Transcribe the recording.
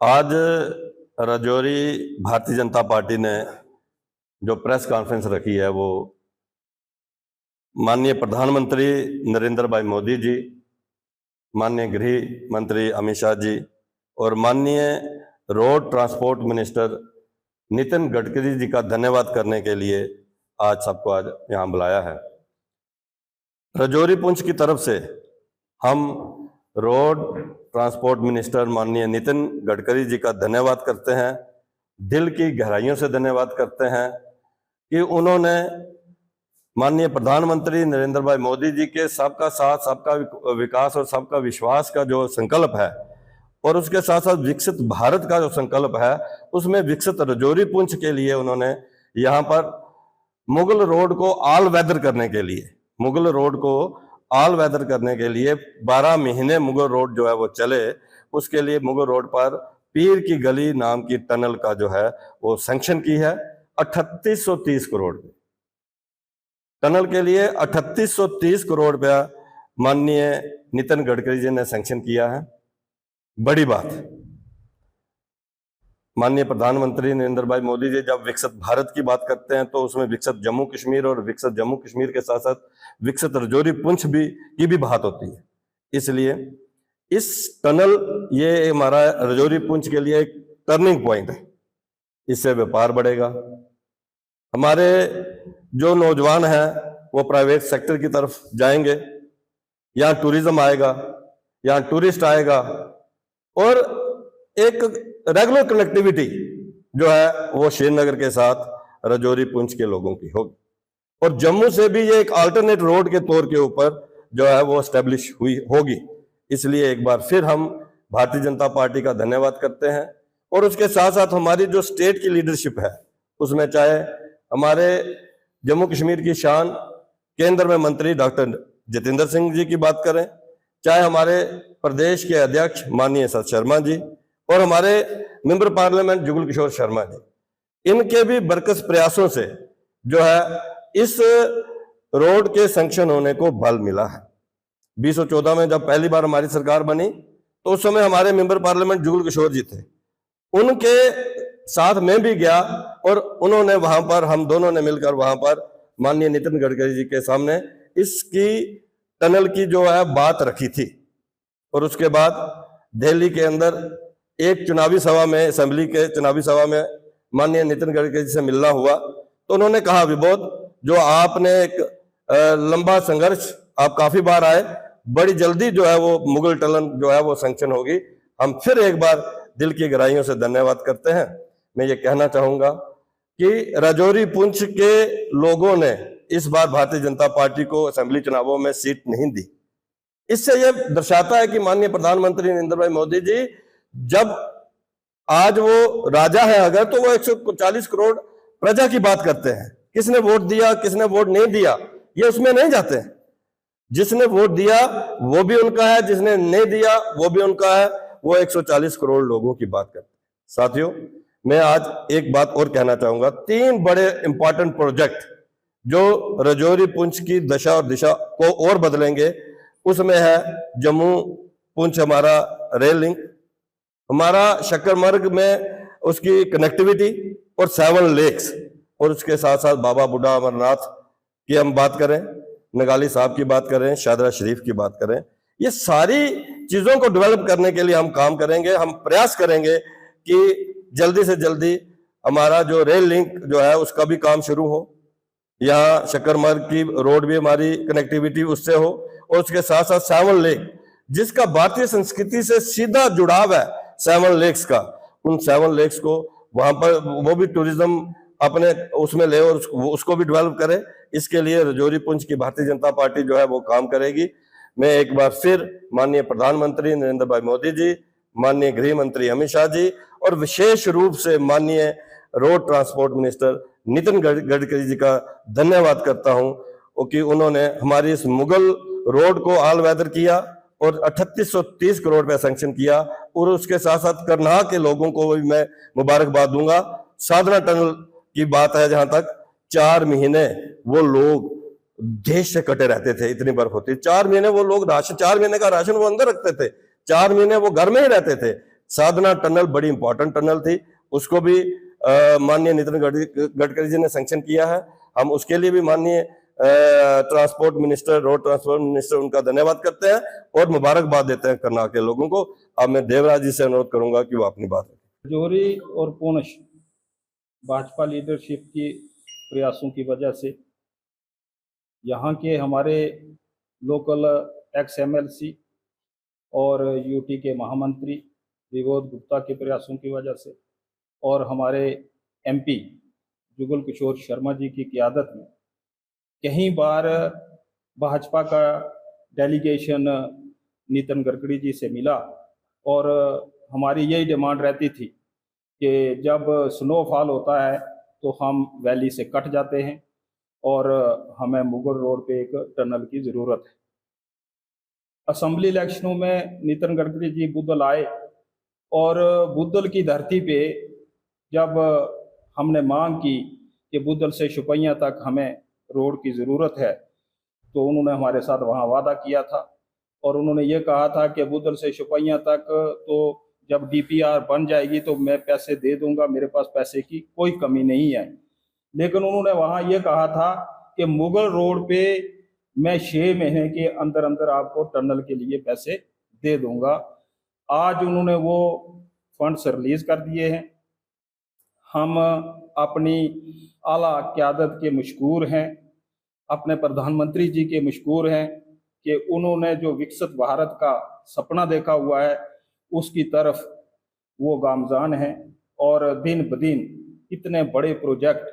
आज राजौरी भारतीय जनता पार्टी ने जो प्रेस कॉन्फ्रेंस रखी है वो माननीय प्रधानमंत्री नरेंद्र भाई मोदी जी, माननीय गृह मंत्री अमित शाह जी और माननीय road transport minister Nitin Gadkari ji का धन्यवाद करने के लिए आज सबको आज यहाँ बुलाया है। राजौरी पुंछ की तरफ से हम रोड ट्रांसपोर्ट मिनिस्टर माननीय नितिन गडकरी जी का धन्यवाद करते हैं, दिल की गहराइयों से धन्यवाद करते हैं कि उन्होंने माननीय प्रधानमंत्री नरेंद्र भाई मोदी जी के सबका साथ, सबका विकास और सबका विश्वास का जो संकल्प है और उसके साथ साथ विकसित भारत का जो संकल्प है, उसमें विकसित राजौरी पुंछ के लिए उन्होंने यहाँ पर मुगल रोड को ऑल वेदर करने के लिए, मुगल रोड को ऑल वेदर करने के लिए 12 महीने मुगल रोड जो है वो चले, उसके लिए मुगल रोड पर पीर की गली नाम की टनल का जो है वो सैंक्शन की है 3830 करोड़ में। टनल के लिए 3830 करोड़ रुपया माननीय नितिन गडकरी जी ने सैंक्शन किया है। बड़ी बात। माननीय प्रधानमंत्री नरेंद्र भाई मोदी जी जब विकसित भारत की बात करते हैं तो उसमें विकसित जम्मू कश्मीर और विकसित जम्मू कश्मीर के साथ साथ विकसित राजौरी पुंछ की भी बात होती है। इसलिए इस टनल, ये हमारा राजौरी पुंछ के लिए एक टर्निंग पॉइंट है। इससे व्यापार बढ़ेगा, हमारे जो नौजवान हैं वो प्राइवेट सेक्टर की तरफ जाएंगे, यहाँ टूरिज्म आएगा, यहाँ टूरिस्ट आएगा और एक रेगुलर कनेक्टिविटी जो है वो श्रीनगर के साथ राजौरी पुंछ के लोगों की होगी और जम्मू से भी ये एक अल्टरनेट रोड के तौर के ऊपर जो है वो एस्टेब्लिश हुई होगी। इसलिए एक बार फिर हम भारतीय जनता पार्टी का धन्यवाद करते हैं और उसके साथ साथ हमारी जो स्टेट की लीडरशिप है उसमें चाहे हमारे जम्मू कश्मीर की शान केंद्र में मंत्री डॉक्टर जितेंद्र सिंह जी की बात करें, चाहे हमारे प्रदेश के अध्यक्ष माननीय सत शर्मा जी और हमारे मेंबर पार्लियामेंट जुगल किशोर शर्मा जी, इनके भी बरकस प्रयासों से जो है इस रोड के सैंक्शन होने को बल मिला है। 2014 में जब पहली बार हमारी सरकार बनी तो उस समय हमारे मेंबर पार्लियामेंट जुगल किशोर जी थे, उनके साथ मैं भी गया और उन्होंने वहां पर, हम दोनों ने मिलकर वहां पर माननीय नितिन गडकरी जी के सामने इसकी टनल की जो है बात रखी थी। और उसके बाद दिल्ली के अंदर एक चुनावी सभा में, असेंबली के चुनावी सभा में माननीय नितिन गडकरी जी से मिलना हुआ तो उन्होंने कहा, विबोध जो आपने एक लंबा संघर्ष, आप काफी बार आए, बड़ी जल्दी जो है वो मुगल टनल जो है वो सैंक्शन होगी। हम फिर एक बार दिल की गहराइयों से धन्यवाद करते हैं। मैं ये कहना चाहूंगा कि राजौरी पुंछ के लोगों ने इस बार भारतीय जनता पार्टी को असेंबली चुनावों में सीट नहीं दी। इससे यह दर्शाता है कि माननीय प्रधानमंत्री नरेंद्र भाई मोदी जी जब आज वो राजा है अगर, तो वो 140 करोड़ प्रजा की बात करते हैं। किसने वोट दिया, किसने वोट नहीं दिया, ये उसमें नहीं जाते हैं। जिसने वोट दिया वो भी उनका है, जिसने नहीं दिया वो भी उनका है। वो 140 करोड़ लोगों की बात करते हैं। साथियों, मैं आज एक बात और कहना चाहूंगा। 3 बड़े इंपॉर्टेंट प्रोजेक्ट जो राजौरी पुंछ की दशा और दिशा को और बदलेंगे, उसमें है जम्मू पुंछ हमारा रेल लिंक, हमारा शक्करमर्ग में उसकी कनेक्टिविटी और 7 लेक्स, और उसके साथ साथ बाबा बूढ़ा अमरनाथ की हम बात करें, नगाली साहब की बात करें, शादरा शरीफ की बात करें, ये सारी चीजों को डेवलप करने के लिए हम काम करेंगे। हम प्रयास करेंगे कि जल्दी से जल्दी हमारा जो रेल लिंक जो है उसका भी काम शुरू हो, यहाँ शक्करमर्ग की रोड भी हमारी कनेक्टिविटी उससे हो, और उसके साथ साथ 7 लेक जिसका भारतीय संस्कृति से सीधा जुड़ाव है, 7 लेक्स का, उन 7 लेक्स को वहां पर वो भी टूरिज्म अपने उसमें ले और उसको भी डेवलप करे। इसके लिए राजौरी पुंछ की भारतीय जनता पार्टी जो है वो काम करेगी। मैं एक बार फिर माननीय प्रधानमंत्री नरेंद्र भाई मोदी जी, माननीय गृह मंत्री अमित शाह जी और विशेष रूप से माननीय road transport minister Nitin Gadkari ji का धन्यवाद करता हूं कि उन्होंने हमारी इस मुगल रोड को ऑल वेदर किया और 3830 करोड़ रुपया सैंक्शन किया। और उसके साथ साथ करनाल के लोगों को भी मैं मुबारकबाद दूंगा। साधना टनल की बात है, जहां तक 4 महीने वो लोग देश से कटे रहते थे, इतनी बर्फ होती, 4 महीने वो लोग राशन, 4 महीने का राशन वो अंदर रखते थे, 4 महीने वो घर में ही रहते थे, साधना टनल बड़ी इंपॉर्टेंट टनल थी, उसको भी माननीय नितिन गडकरी जी ने सैंक्शन किया है। हम उसके लिए भी माननीय transport minister, road transport minister, उनका धन्यवाद करते हैं और मुबारकबाद देते हैं कर्नाटक के लोगों को। अब मैं देवराज जी से अनुरोध करूंगा कि वो अपनी बात रखें। जोरी और पुनश भाजपा लीडरशिप की प्रयासों की वजह से यहाँ के हमारे लोकल एक्स MLC और यूटी के महामंत्री विबोध गुप्ता के प्रयासों की वजह से और हमारे MP जुगल किशोर शर्मा जी की क़यादत में कई बार भाजपा का डेलीगेशन नितिन गडकरी जी से मिला और हमारी यही डिमांड रहती थी कि जब स्नोफॉल होता है तो हम वैली से कट जाते हैं और हमें मुगल रोड पे एक टनल की ज़रूरत है। असेंबली इलेक्शनों में नितिन गडकरी जी बुद्धल आए और बुद्धल की धरती पे जब हमने मांग की कि बुद्धल से शुपैया तक हमें रोड की ज़रूरत है, तो उन्होंने हमारे साथ वहाँ वादा किया था और उन्होंने ये कहा था कि बुद्धल से शुपैया तक तो जब DPR बन जाएगी तो मैं पैसे दे दूंगा, मेरे पास पैसे की कोई कमी नहीं है। लेकिन उन्होंने वहाँ ये कहा था कि मुगल रोड पे मैं 6 महीने के अंदर अंदर आपको टनल के लिए पैसे दे दूंगा। आज उन्होंने वो फंड्स रिलीज कर दिए हैं। हम अपनी आला क़यादत के मशकूर हैं, अपने प्रधानमंत्री जी के मशकूर हैं कि उन्होंने जो विकसित भारत का सपना देखा हुआ है उसकी तरफ वो गामजान हैं और दिन ब दिन इतने बड़े प्रोजेक्ट